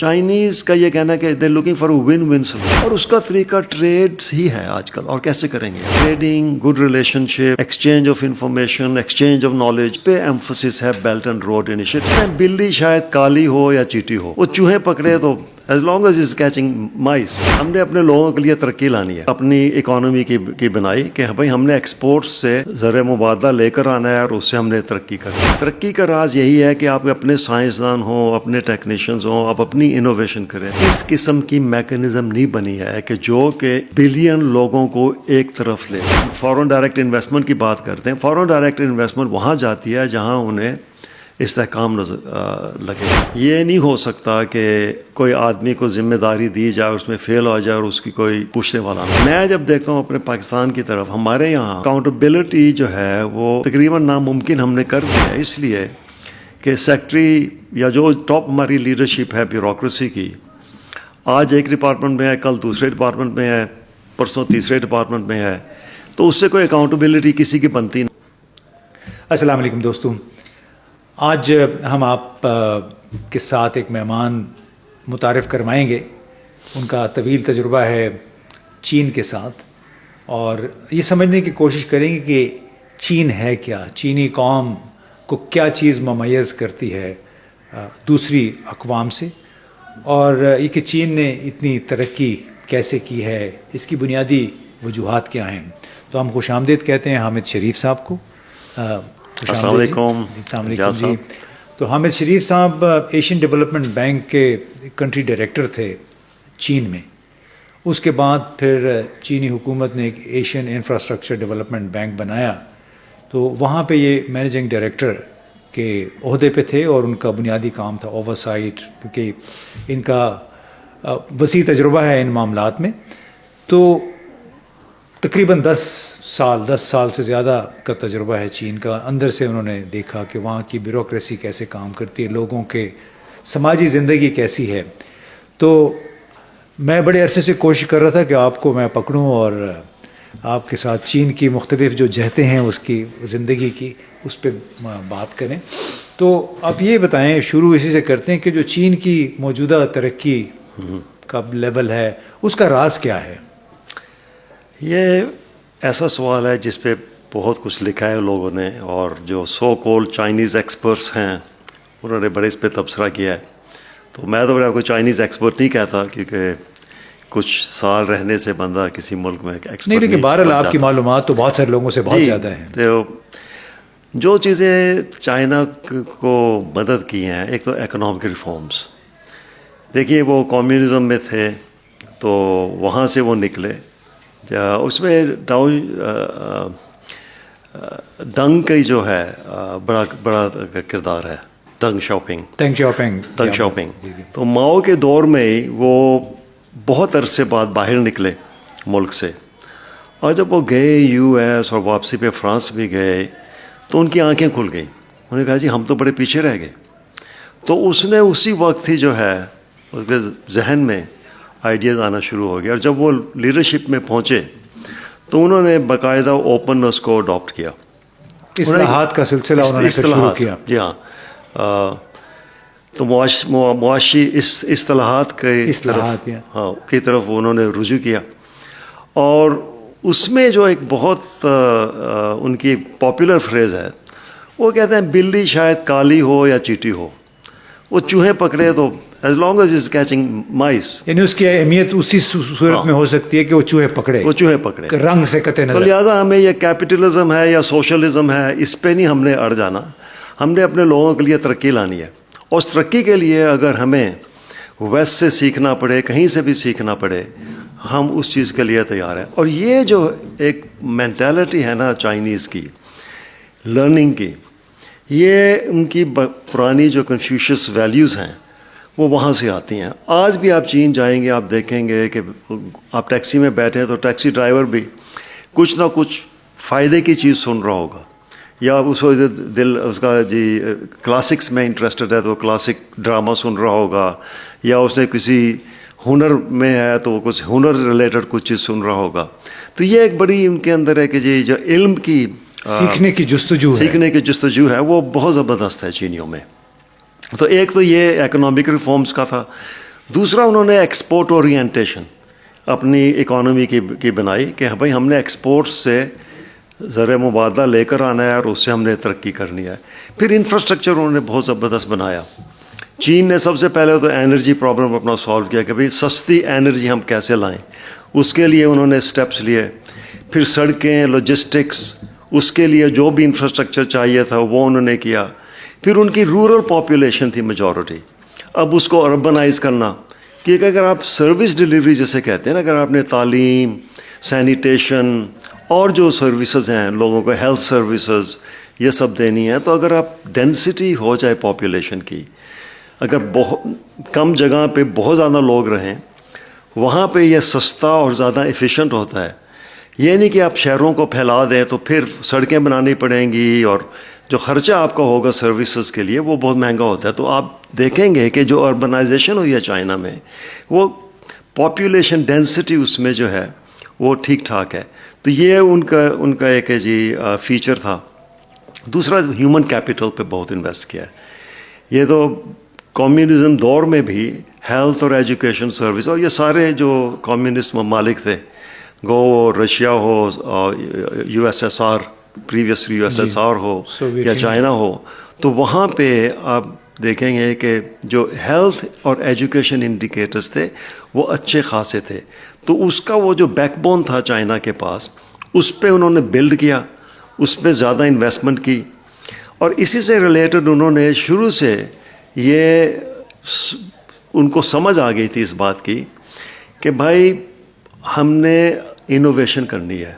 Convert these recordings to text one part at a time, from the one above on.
Chinese کا یہ کہنا ہے کہ they looking for one one solution, اور اس کا طریقہ ٹریڈ ہی ہے آج کل. اور کیسے کریں گے؟ Trading, good relation ship, exchange of information, exchange of knowledge پہ ایمفسس ہے. Belt and road initiative. بلی شاید کالی ہو یا چیٹی ہو، وہ چوہے پکڑے تو as long as is catching mice. ہم نے اپنے لوگوں کے لیے ترقی لانی ہے، اپنی اکانومی کی بنائی، کہ بھائی ہم نے ایکسپورٹس سے زر مبادلہ لے کر آنا ہے اور اس سے ہم نے ترقی کرنی ہے. ترقی کا راز یہی ہے کہ آپ اپنے سائنسدان ہوں، اپنے ٹیکنیشینز ہوں، آپ اپنی انوویشن کریں. اس قسم کی میکانزم نہیں بنی ہے کہ جو کہ بلین لوگوں کو ایک طرف لے. فارن ڈائریکٹ انویسٹمنٹ کی بات کرتے ہیں. فارن ڈائریکٹ انویسٹمنٹ وہاں جاتی ہے جہاں انہیں استحکام لگے. یہ نہیں ہو سکتا کہ کوئی آدمی کو ذمہ داری دی جائے، اس میں فیل ہو جائے اور اس کی کوئی پوچھنے والا نہیں. میں جب دیکھتا ہوں اپنے پاکستان کی طرف، ہمارے یہاں اکاؤنٹیبلٹی جو ہے وہ تقریباً ناممکن ہم نے کر دیا ہے. اس لیے کہ سیکٹری یا جو ٹاپ ہماری لیڈرشپ ہے بیوروکریسی کی، آج ایک ڈپارٹمنٹ میں ہے، کل دوسرے ڈپارٹمنٹ میں ہے، پرسوں تیسرے ڈپارٹمنٹ میں ہے، تو اس سے کوئی اکاؤنٹیبلٹی کسی کی بنتی نہیں. السلام علیکم دوستوں. آج ہم آپ کے ساتھ ایک مہمان متعارف کروائیں گے. ان کا طویل تجربہ ہے چین کے ساتھ، اور یہ سمجھنے کی کوشش کریں گے کہ چین ہے کیا، چینی قوم کو کیا چیز ممیز کرتی ہے دوسری اقوام سے، اور یہ کہ چین نے اتنی ترقی کیسے کی ہے، اس کی بنیادی وجوہات کیا ہیں. تو ہم خوش آمدید کہتے ہیں حامد شریف صاحب کو. السلام علیکم. السلام علیکم جی. تو حامد شریف صاحب ایشین ڈیولپمنٹ بینک کے کنٹری ڈائریکٹر تھے چین میں. اس کے بعد پھر چینی حکومت نے ایک ایشین انفراسٹرکچر ڈیولپمنٹ بینک بنایا، تو وہاں پہ یہ مینیجنگ ڈائریکٹر کے عہدے پہ تھے، اور ان کا بنیادی کام تھا اوور سائٹ، کیونکہ ان کا وسیع تجربہ ہے ان معاملات میں. تو تقریباً 10 سال سے زیادہ کا تجربہ ہے چین کا. اندر سے انہوں نے دیکھا کہ وہاں کی بیوروکریسی کیسے کام کرتی ہے، لوگوں کے سماجی زندگی کیسی ہے. تو میں بڑے عرصے سے کوشش کر رہا تھا کہ آپ کو میں پکڑوں اور آپ کے ساتھ چین کی مختلف جو جہتیں ہیں اس کی زندگی کی، اس پہ بات کریں. تو آپ یہ بتائیں، شروع اسی سے کرتے ہیں کہ جو چین کی موجودہ ترقی کا لیول ہے، اس کا راز کیا ہے؟ یہ ایسا سوال ہے جس پہ بہت کچھ لکھا ہے لوگوں نے، اور جو سو کول چائنیز ایکسپرٹس ہیں انہوں نے بڑے اس پہ تبصرہ کیا ہے. تو میں تو بڑا کوئی چائنیز ایکسپرٹ نہیں کہتا، کیونکہ کچھ سال رہنے سے بندہ کسی ملک میں ایکسپرٹ نہیں، لیکن بہرحال آپ کی معلومات تو بہت سارے لوگوں سے بہت زیادہ ہیں. تو جو چیزیں چائنا کو مدد کی ہیں، ایک تو اکنامک ریفارمز. دیکھیے وہ کمیونزم میں تھے تو وہاں سے وہ نکلے. اس میں ڈنگ کی جو ہے بڑا کردار ہے. ڈنگ شاپنگ. تو ماؤ کے دور میں ہی وہ بہت عرصے بعد باہر نکلے ملک سے، اور جب وہ گئے یو ایس اور واپسی پہ فرانس بھی گئے تو ان کی آنکھیں کھل گئیں. انہوں نے کہا جی ہم تو بڑے پیچھے رہ گئے. تو اس نے اسی وقت ہی جو ہے اس کے ذہن میں آئیڈیاز آنا شروع ہو گیا، اور جب وہ لیڈرشپ میں پہنچے تو انہوں نے باقاعدہ اوپننس کو اڈاپٹ کیا. اصلاحات کا سلسلہ انہوں نے شروع کیا. جی ہاں. تو معاشی اصطلاحات کی طرف انہوں نے رجوع کیا. اور اس میں جو ایک بہت ان کی پاپولر فریز ہے، وہ کہتے ہیں بلی شاید کالی ہو یا چیٹی ہو، وہ چوہے پکڑے تو as long as is catching mice. یعنی اس کی اہمیت اسی صورت میں ہو سکتی ہے کہ وہ چوہے پکڑے رنگ سے قطع نظر. تو لہٰذا ہمیں یہ کیپٹلزم ہے یا سوشلزم ہے، اس پہ نہیں ہم نے اڑ جانا. ہم نے اپنے لوگوں کے لیے ترقی لانی ہے، اور اس ترقی کے لیے اگر ہمیں ویسٹ سے سیکھنا پڑے، کہیں سے بھی سیکھنا پڑے، ہم اس چیز کے لیے تیار ہیں. اور یہ جو ایک مینٹالٹی ہے نا چائنیز کی لرننگ کی، یہ ان کی پرانی جو کنفیوشس ویلیوز ہیں وہ وہاں سے آتی ہیں. آج بھی آپ چین جائیں گے، آپ دیکھیں گے کہ آپ ٹیکسی میں بیٹھے ہیں تو ٹیکسی ڈرائیور بھی کچھ نہ کچھ فائدے کی چیز سن رہا ہوگا، یا اس کا جی کلاسکس میں انٹرسٹڈ ہے تو کلاسک ڈرامہ سن رہا ہوگا، یا اس نے کسی ہنر میں ہے تو کچھ ہنر ریلیٹڈ کچھ چیز سن رہا ہوگا. تو یہ ایک بڑی ان کے اندر ہے کہ جی جو علم کی سیکھنے کی جستجو ہے وہ بہت زبردست ہے چینیوں میں. تو ایک تو یہ اکنامک ریفارمز کا تھا. دوسرا انہوں نے ایکسپورٹ اورینٹیشن اپنی اکانومی کی بنائی کہ بھائی ہم نے ایکسپورٹس سے زر مبادلہ لے کر آنا ہے اور اس سے ہم نے ترقی کرنی ہے. پھر انفراسٹرکچر انہوں نے بہت زبردست بنایا. چین نے سب سے پہلے تو انرجی پرابلم اپنا سالو کیا کہ بھئی سستی انرجی ہم کیسے لائیں, اس کے لیے انہوں نے اسٹیپس لیے. پھر سڑکیں, لاجسٹکس, اس کے لیے جو بھی انفراسٹرکچر چاہیے تھا وہ انہوں نے کیا. پھر ان کی رورل پاپولیشن تھی میجورٹی, اب اس کو اربنائز کرنا, کیونکہ اگر آپ سروس ڈلیوری جیسے کہتے ہیں نا, اگر آپ نے تعلیم, سینیٹیشن اور جو سروسز ہیں لوگوں کو, ہیلتھ سروسز, یہ سب دینی ہے, تو اگر آپ ڈینسٹی ہو جائے پاپولیشن کی, اگر بہت کم جگہ پہ بہت زیادہ لوگ رہیں, وہاں پہ یہ سستا اور زیادہ ایفیشینٹ ہوتا ہے. یہ نہیں کہ آپ شہروں کو پھیلا دیں تو پھر سڑکیں بنانی پڑیں گی اور جو خرچہ آپ کا ہوگا سروسز کے لیے وہ بہت مہنگا ہوتا ہے. تو آپ دیکھیں گے کہ جو اربنائزیشن ہوئی ہے چائنا میں, وہ پاپولیشن ڈینسٹی اس میں جو ہے وہ ٹھیک ٹھاک ہے. تو یہ ان کا ایک فیچر تھا. دوسرا ہیومن کیپٹل پہ بہت انویسٹ کیا ہے. یہ تو کمیونزم دور میں بھی ہیلتھ اور ایجوکیشن سروس, اور یہ سارے جو کمیونسٹ ممالک تھے, گو رشیا ہو, U S S R, previous U S S R ہو یا چائنا ہو, تو وہاں پہ آپ دیکھیں گے کہ جو ہیلتھ اور ایجوکیشن انڈیکیٹرز تھے وہ اچھے خاصے تھے. تو اس کا وہ جو بیک بون تھا چائنا کے پاس, اس پہ انہوں نے بلڈ کیا, اس پہ زیادہ انویسٹمنٹ کی. اور اسی سے ریلیٹڈ انہوں نے شروع سے یہ ان کو سمجھ آ گئی تھی اس بات کی کہ بھائی ہم نے انوویشن کرنی ہے.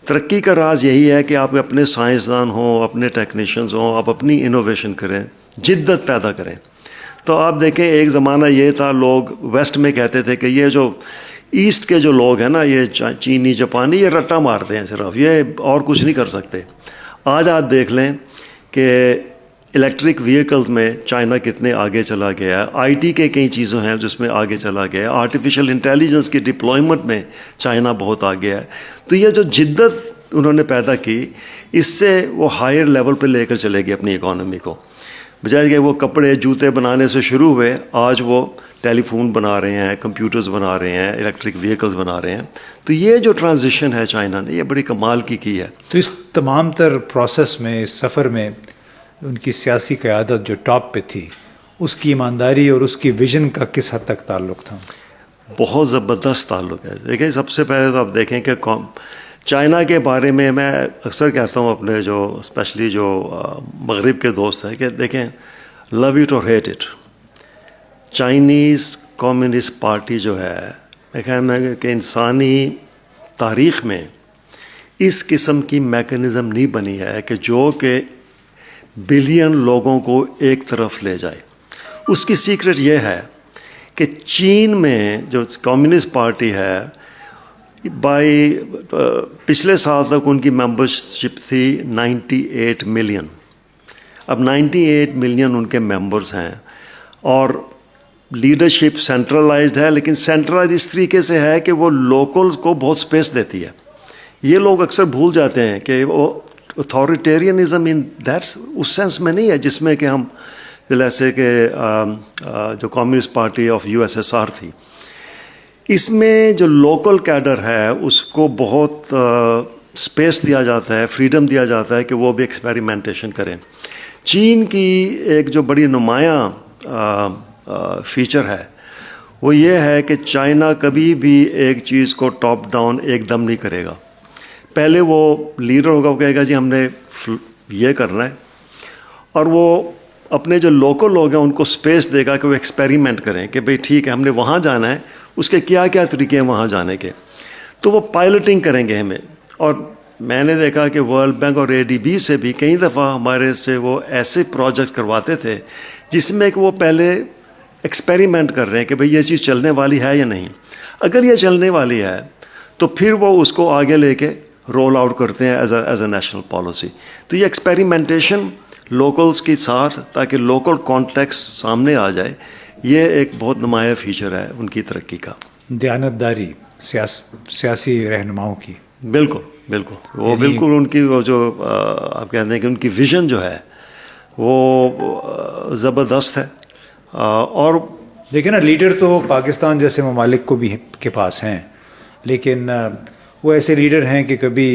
ترقی کا راز یہی ہے کہ آپ اپنے سائنسدان ہوں, اپنے ٹیکنیشینز ہوں, آپ اپنی انوویشن کریں, جدت پیدا کریں. تو آپ دیکھیں ایک زمانہ یہ تھا, لوگ ویسٹ میں کہتے تھے کہ یہ جو ایسٹ کے جو لوگ ہیں نا, یہ چینی, جاپانی, یہ رٹا مارتے ہیں صرف, یہ اور کچھ نہیں کر سکتے. آج آپ دیکھ لیں کہ الیکٹرک وہیکلز میں چائنا کتنے آگے چلا گیا ہے, آئی ٹی کے کئی چیزوں ہیں جس میں آگے چلا گیا ہے, آرٹیفیشل انٹیلیجنس کی ڈپلائمنٹ میں چائنا بہت آگے ہے. تو یہ جو جدت انہوں نے پیدا کی, اس سے وہ ہائر لیول پہ لے کر چلے گئے اپنی اکانومی کو. بجائے کہ وہ کپڑے جوتے بنانے سے شروع ہوئے, آج وہ ٹیلی فون بنا رہے ہیں, کمپیوٹرز بنا رہے ہیں, الیکٹرک وہیکلز بنا رہے ہیں. تو یہ جو ٹرانزیشن ہے چائنا نے, یہ بڑی کمال کی ہے. تو اس تمام تر پروسیس میں, اس سفر میں, ان کی سیاسی قیادت جو ٹاپ پہ تھی, اس کی ایمانداری اور اس کی ویژن کا کس حد تک تعلق تھا؟ بہت زبردست تعلق ہے. دیکھیں سب سے پہلے تو آپ دیکھیں کہ چائنا کے بارے میں اکثر کہتا ہوں اپنے جو اسپیشلی جو مغرب کے دوست ہیں کہ دیکھیں, لو اٹ اور hate it, Chinese Communist Party جو ہے, میں خیال ہے کہ انسانی تاریخ میں اس قسم کی میکنزم نہیں بنی ہے کہ جو کہ بلین لوگوں کو ایک طرف لے جائے. اس کی سیکرٹ یہ ہے کہ چین میں جو کمیونسٹ پارٹی ہے, بائی پچھلے سال تک ان کی ممبرشپ تھی 98 ملین. اب 98 ملین ان کے ممبرز ہیں, اور لیڈرشپ سینٹرلائزڈ ہے, لیکن سینٹرلائز اس طریقے سے ہے کہ وہ لوکلز کو بہت سپیس دیتی ہے. یہ لوگ اکثر بھول جاتے ہیں کہ وہ اتھارٹیرینزم ان دیٹس اس سینس میں نہیں ہے جس میں کہ ہم جیسے کہ جو communist party of you S S are تھی. اس میں جو لوکل کیڈر ہے اس کو بہت سپیس دیا جاتا ہے, فریڈم دیا جاتا ہے کہ وہ بھی ایکسپیریمنٹیشن کریں. چین کی ایک جو بڑی نمایاں فیچر ہے وہ یہ ہے کہ چائنا کبھی بھی ایک چیز کو ٹاپ ڈاؤن ایک دم نہیں کرے گا. پہلے وہ لیڈر ہوگا, وہ کہے گا جی ہم نے یہ کرنا ہے, اور وہ اپنے جو لوکل لوگ ہیں ان کو سپیس دے گا کہ وہ ایکسپیریمنٹ کریں کہ بھئی ٹھیک ہے ہم نے وہاں جانا ہے, اس کے کیا کیا طریقے ہیں وہاں جانے کے. تو وہ پائلٹنگ کریں گے ہمیں. اور میں نے دیکھا کہ ورلڈ بینک اور ADB سے بھی کئی دفعہ ہمارے سے وہ ایسے پروجیکٹس کرواتے تھے جس میں کہ وہ پہلے ایکسپیریمنٹ کر رہے ہیں کہ بھئی یہ چیز چلنے والی ہے یا نہیں. اگر یہ چلنے والی ہے تو پھر وہ اس کو آگے لے کے رول آؤٹ کرتے ہیں ایز اے نیشنل پالیسی. تو یہ ایکسپیریمنٹیشن لوکلز کے ساتھ, تاکہ لوکل کانٹیکس سامنے آ جائے, یہ ایک بہت نمایاں فیچر ہے ان کی ترقی کا. دیانتداری سیاسی رہنماؤں کی, بالکل بالکل, وہ بالکل ان کی وہ جو آپ کہتے ہیں کہ ان کی ویژن جو ہے وہ زبردست ہے. اور دیکھیں نا لیڈر تو پاکستان جیسے ممالک کو بھی کے پاس ہیں، لیکن وہ ایسے لیڈر ہیں کہ کبھی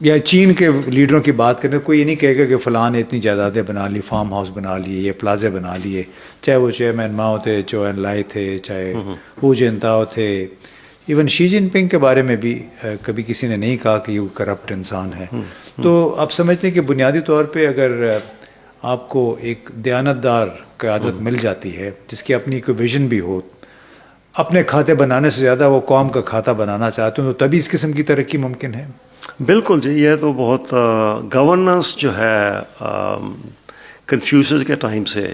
یا چین کے لیڈروں کی بات کریں، کوئی یہ نہیں کہے گا کہ فلاں نے اتنی جائیدادیں بنا لی، فارم ہاؤس بنا لیے، یہ پلازے بنا لیے، چاہے وہ چیئرمین ماؤ تھے، چو این لائی تھے، چاہے ہو جنتاؤ تھے، ایون شی جن پنگ کے بارے میں بھی کبھی کسی نے نہیں کہا کہ یہ کرپٹ انسان ہے۔ تو آپ سمجھتے ہیں کہ بنیادی طور پہ اگر آپ کو ایک دیانتدار قیادت مل جاتی ہے جس کی اپنی کوئی ویژن بھی ہو، اپنے کھاتے بنانے سے زیادہ وہ قوم کا کھاتا بنانا چاہتے ہیں، تو تبھی اس قسم کی ترقی ممکن ہے۔ بالکل جی، یہ تو بہت گورننس جو ہے کنفیوشس کے ٹائم سے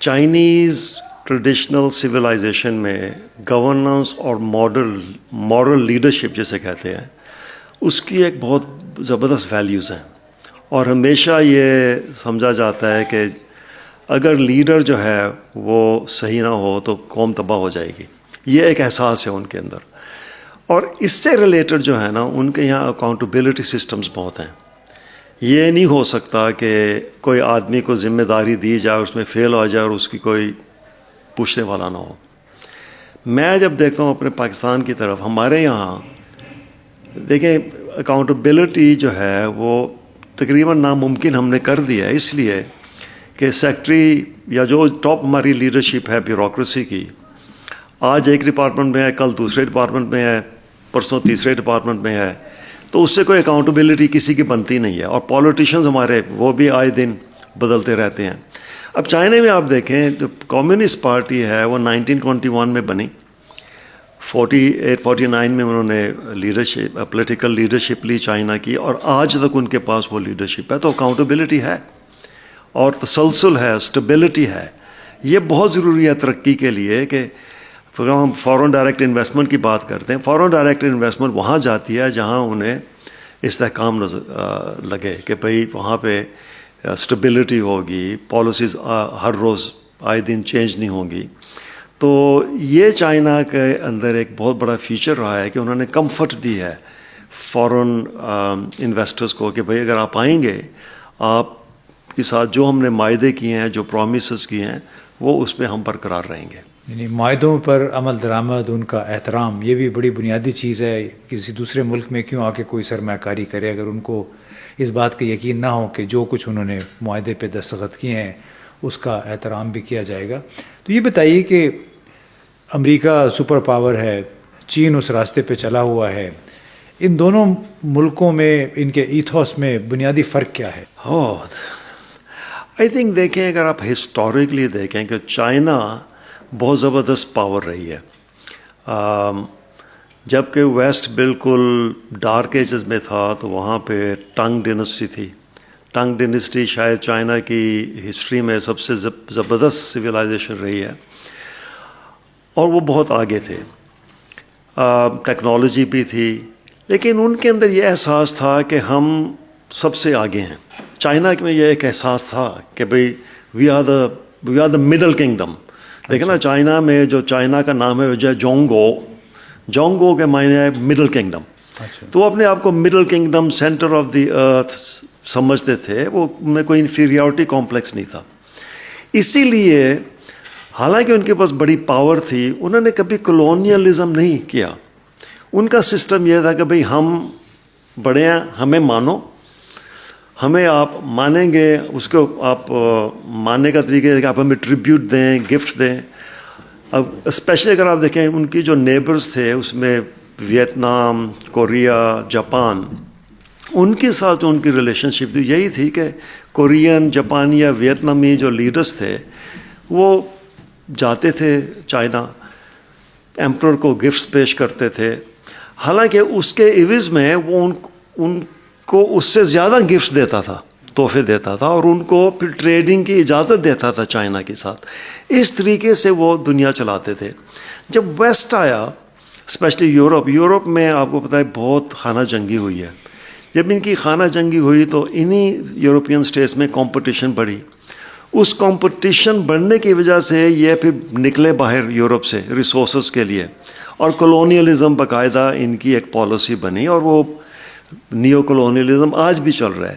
چائنیز ٹریڈیشنل سویلائزیشن میں گورننس اور مورل لیڈرشپ جسے کہتے ہیں، اس کی ایک بہت زبردست ویلیوز ہیں، اور ہمیشہ یہ سمجھا جاتا ہے کہ اگر لیڈر جو ہے وہ صحیح نہ ہو تو قوم تباہ ہو جائے گی، یہ ایک احساس ہے ان کے اندر۔ اور اس سے ریلیٹڈ جو ہے نا ان کے یہاں اکاؤنٹیبلٹی سسٹمز بہت ہیں۔ یہ نہیں ہو سکتا کہ کوئی آدمی کو ذمہ داری دی جائے، اس میں فیل ہو جائے اور اس کی کوئی پوچھنے والا نہ ہو۔ میں جب دیکھتا ہوں اپنے پاکستان کی طرف، ہمارے یہاں دیکھیں اکاؤنٹیبلٹی جو ہے وہ تقریباً ناممکن ہم نے کر دیا ہے، اس لیے کہ سیکٹری یا جو ٹاپ ہماری لیڈرشپ ہے بیوروکریسی کی، آج ایک ڈپارٹمنٹ میں ہے، کل دوسرے ڈپارٹمنٹ میں ہے، پرسوں تیسرے ڈپارٹمنٹ میں ہے، تو اس سے کوئی اکاؤنٹیبلٹی کسی کی بنتی نہیں ہے۔ اور پولیٹیشینز ہمارے وہ بھی آئے دن بدلتے رہتے ہیں۔ اب چائنا میں آپ دیکھیں جو کمیونسٹ پارٹی ہے وہ 1921 میں بنی، 48-49 میں انہوں نے لیڈرشپ پولیٹیکل لیڈرشپ لی چائنا کی، اور آج تک ان کے پاس وہ لیڈرشپ ہے۔ تو اکاؤنٹیبلٹی ہے اور تسلسل ہے، اسٹیبلٹی ہے، یہ بہت ضروری ہے ترقی کے لیے۔ کہ ہم فورن ڈائریکٹ انویسٹمنٹ کی بات کرتے ہیں، فورن ڈائریکٹ انویسٹمنٹ وہاں جاتی ہے جہاں انہیں استحکام لگے کہ بھئی وہاں پہ اسٹیبلٹی ہوگی، پالیسیز ہر روز آئے دن چینج نہیں ہوں گی۔ تو یہ چائنا کے اندر ایک بہت بڑا فیچر رہا ہے کہ انہوں نے کمفرٹ دی ہے فورن انویسٹرز کو کہ بھئی اگر آپ آئیں گے، آپ کے ساتھ جو ہم نے معاہدے کیے ہیں، جو پرومیسز کیے ہیں، وہ اس پہ ہم برقرار رہیں گے۔ یعنی معاہدوں پر عمل درآمد، ان کا احترام، یہ بھی بڑی بنیادی چیز ہے۔ کسی دوسرے ملک میں کیوں آ کے کوئی سرمایہ کاری کرے اگر ان کو اس بات کا یقین نہ ہو کہ جو کچھ انہوں نے معاہدے پہ دستخط کیے ہیں اس کا احترام بھی کیا جائے گا۔ تو یہ بتائیے کہ امریکہ سپر پاور ہے، چین اس راستے پہ چلا ہوا ہے، ان دونوں ملکوں میں ان کے ایتھوس میں بنیادی فرق کیا ہے؟ آئی تھنک دیکھیں اگر آپ ہسٹوریکلی دیکھیں کہ چائنا بہت زبردست پاور رہی ہے، جبکہ ویسٹ بالکل ڈارک ایجز میں تھا تو وہاں پہ ٹنگ ڈینسٹی تھی۔ ٹنگ ڈینسٹی شاید چائنا کی ہسٹری میں سب سے زبردست سویلائزیشن رہی ہے، اور وہ بہت آگے تھے، ٹیکنالوجی بھی تھی، لیکن ان کے اندر یہ احساس تھا کہ ہم سب سے آگے ہیں۔ چائنا میں یہ ایک احساس تھا کہ بھئی we are the Middle Kingdom. دیکھیں نا چائنا میں جو چائنا کا نام ہے وہ جو جونگو کے معنی ہے مڈل کنگڈم، تو وہ اپنے آپ کو middle kingdom, centre of the earth سمجھتے تھے، وہ میں کوئی انفیریورٹی کمپلیکس نہیں تھا۔ اسی لیے حالانکہ ان کے پاس بڑی پاور تھی، انہوں نے کبھی کلونیلزم نہیں کیا۔ ان کا سسٹم یہ تھا کہ بھئی ہم بڑے ہیں، ہمیں مانو، ہمیں آپ مانیں گے، اس کو آپ ماننے کا طریقہ ہے کہ آپ ہمیں ٹریبیوٹ دیں، گفٹ دیں۔ اب اسپیشلی اگر آپ دیکھیں ان کی جو نیبرز تھے اس میں ویتنام، کوریا، جاپان، ان کے ساتھ ان کی ریلیشن شپ تھی یہی تھی کہ کورین، جاپانی یا ویتنامی جو لیڈرز تھے وہ جاتے تھے چائنا، ایمپرر کو گفٹس پیش کرتے تھے، حالانکہ اس کے عوض میں وہ ان کو اس سے زیادہ گفٹس دیتا تھا، تحفے دیتا تھا، اور ان کو پھر ٹریڈنگ کی اجازت دیتا تھا چائنا کے ساتھ۔ اس طریقے سے وہ دنیا چلاتے تھے۔ جب ویسٹ آیا، اسپیشلی یورپ میں آپ کو پتہ ہے بہت خانہ جنگی ہوئی ہے۔ جب ان کی خانہ جنگی ہوئی تو انہی یورپین اسٹیٹس میں کمپٹیشن بڑھی۔ اس کمپٹیشن بڑھنے کی وجہ سے یہ پھر نکلے باہر یورپ سے ریسورسز کے لیے، اور کلونیلزم باقاعدہ ان کی ایک پالیسی بنی، اور وہ نیو کلونیلزم آج بھی چل رہا ہے۔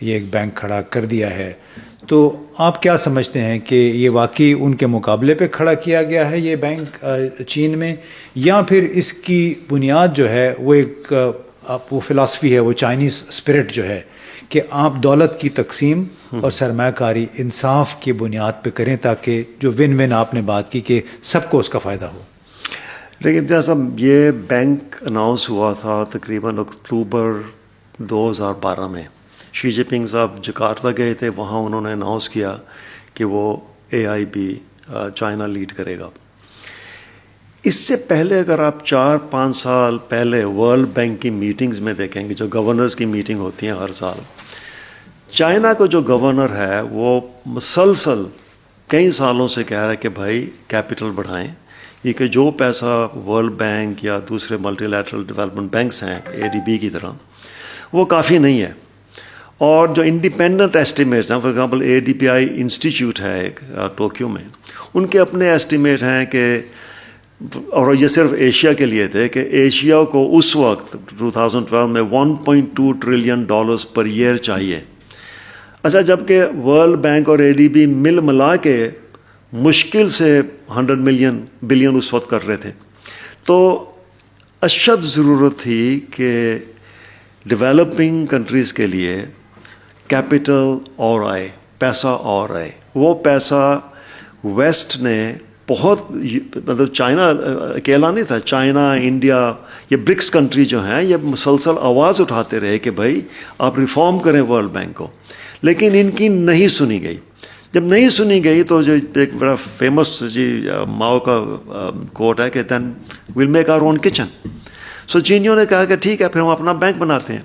یہ ایک بینک کھڑا کر دیا ہے. تو آپ کیا سمجھتے ہیں کہ یہ واقعی ان کے مقابلے پہ کھڑا کیا گیا ہے یہ بینک چین میں، یا پھر اس کی بنیاد جو ہے وہ ایک وہ فلاسفی ہے، وہ چائنیز اسپرٹ جو ہے کہ آپ دولت کی تقسیم اور سرمایہ کاری انصاف کی بنیاد پہ کریں تاکہ جو ون ون آپ نے بات کی کہ سب کو اس کا فائدہ ہو؟ لیکن جیسا یہ بینک اناؤنس ہوا تھا تقریباً اکتوبر 2012 میں، شی جن پنگ صاحب جکارتا گئے تھے، وہاں انہوں نے اناؤنس کیا کہ وہ AIB چائنا لیڈ کرے گا. اس سے پہلے اگر آپ 4-5 سال پہلے ورلڈ بینک کی میٹنگز میں دیکھیں گے، جو گورنرز کی میٹنگ ہوتی ہیں ہر سال، چائنا کو جو گورنر ہے وہ مسلسل کئی سالوں سے کہہ رہا ہے کہ بھائی کیپٹل بڑھائیں، یہ کہ جو پیسہ ورلڈ بینک یا دوسرے ملٹی لیٹرل ڈیولپمنٹ بینکس ہیں ADB کی طرح، وہ کافی نہیں ہے. اور جو انڈیپینڈنٹ ایسٹیمیٹس ہیں، فار ایگزامپل ADPI انسٹیٹیوٹ ہے ایک ٹوکیو میں، ان کے اپنے ایسٹیمیٹ ہیں کہ، اور یہ صرف ایشیا کے لیے تھے، کہ ایشیا کو اس وقت 2012 میں $1.2 ٹریلین پر ایئر چاہیے. اچھا، جبکہ ورلڈ بینک اور ADB مل ملا کے مشکل سے 100 بلین اس وقت کر رہے تھے. تو اشد ضرورت تھی کہ ڈیولپنگ کنٹریز کے لیے کیپٹل اور آئے، پیسہ اور آئے. وہ پیسہ ویسٹ نے بہت، مطلب چائنا اکیلا نہیں تھا، چائنا، انڈیا، یہ برکس کنٹری جو ہیں، یہ مسلسل آواز اٹھاتے رہے کہ بھائی آپ ریفارم کریں ورلڈ بینک کو، لیکن ان کی نہیں سنی گئی. جب نہیں سنی گئی تو جو ایک بڑا فیمس ماؤ کا کوٹ ہے کہ then we'll make our own kitchen. So چینیوں نے کہا کہ ٹھیک ہے، پھر ہم اپنا بینک بناتے ہیں.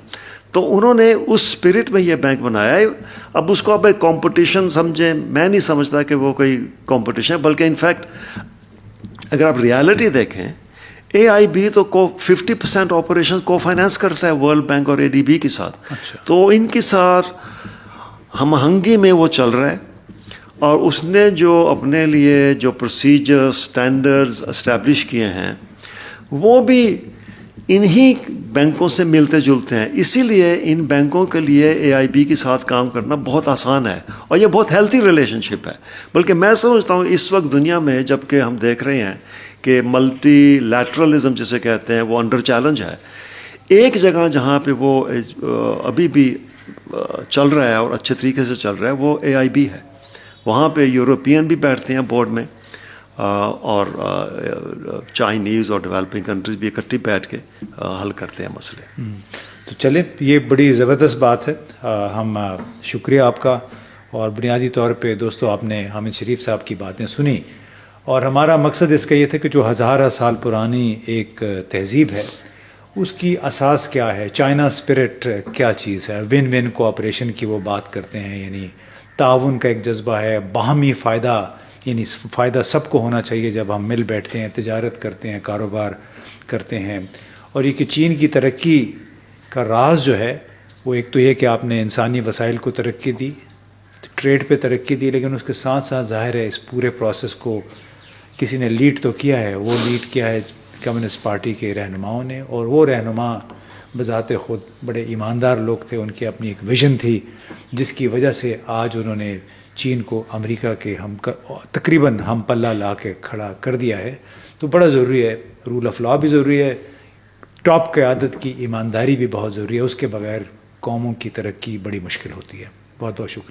تو انہوں نے اس اسپرٹ میں یہ بینک بنایا ہے. اب اس کو آپ ایک کمپٹیشن سمجھیں، میں نہیں سمجھتا کہ وہ کوئی کمپٹیشن ہے، بلکہ انفیکٹ اگر آپ ریالٹی دیکھیں، AIB تو 50% آپریشن کو فائنانس کرتا ہے ورلڈ بینک اور ADB کے ساتھ. تو ان کے ساتھ ہم آہنگی میں وہ چل رہا ہے، اور اس نے جو اپنے لیے جو پروسیجر سٹینڈرڈز اسٹیبلش کیے ہیں وہ بھی انہی بینکوں سے ملتے جلتے ہیں. اسی لیے ان بینکوں کے لیے AIB کے ساتھ کام کرنا بہت آسان ہے، اور یہ بہت ہیلتھی ریلیشن شپ ہے. بلکہ میں سمجھتا ہوں اس وقت دنیا میں، جب کہ ہم دیکھ رہے ہیں کہ ملٹی لیٹرلزم جسے کہتے ہیں وہ انڈر چیلنج ہے، ایک جگہ جہاں پہ وہ ابھی بھی چل رہا ہے اور اچھے طریقے سے چل رہا ہے وہ AIB ہے. وہاں پہ یورپین بھی بیٹھتے ہیں بورڈ میں، اور چائنیز اور ڈیولپنگ کنٹریز بھی اکٹھی بیٹھ کے حل کرتے ہیں مسئلے. تو چلیں، یہ بڑی زبردست بات ہے. ہم شکریہ آپ کا. اور بنیادی طور پہ دوستو، آپ نے حامد شریف صاحب کی باتیں سنی، اور ہمارا مقصد اس کا یہ تھا کہ جو ہزارہ سال پرانی ایک تہذیب ہے اس کی اساس کیا ہے، چائنا اسپرٹ کیا چیز ہے، ون ون کوآپریشن کی وہ بات کرتے ہیں، یعنی تعاون کا ایک جذبہ ہے، باہمی فائدہ، یعنی فائدہ سب کو ہونا چاہیے جب ہم مل بیٹھتے ہیں، تجارت کرتے ہیں، کاروبار کرتے ہیں. اور یہ کہ چین کی ترقی کا راز جو ہے وہ ایک تو یہ کہ آپ نے انسانی وسائل کو ترقی دی، ٹریڈ پہ ترقی دی، لیکن اس کے ساتھ ساتھ ظاہر ہے اس پورے پروسیس کو کسی نے لیڈ تو کیا ہے. وہ لیڈ کیا ہے کمیونسٹ پارٹی کے رہنماؤں نے، اور وہ رہنما بذات خود بڑے ایماندار لوگ تھے. ان کی اپنی ایک ویژن تھی جس کی وجہ سے آج انہوں نے چین کو امریکہ کے تقریباً ہم پلہ لا کے کھڑا کر دیا ہے. تو بڑا ضروری ہے، رول آف لا بھی ضروری ہے، ٹاپ قیادت کی ایمانداری بھی بہت ضروری ہے. اس کے بغیر قوموں کی ترقی بڑی مشکل ہوتی ہے. بہت بہت شکریہ.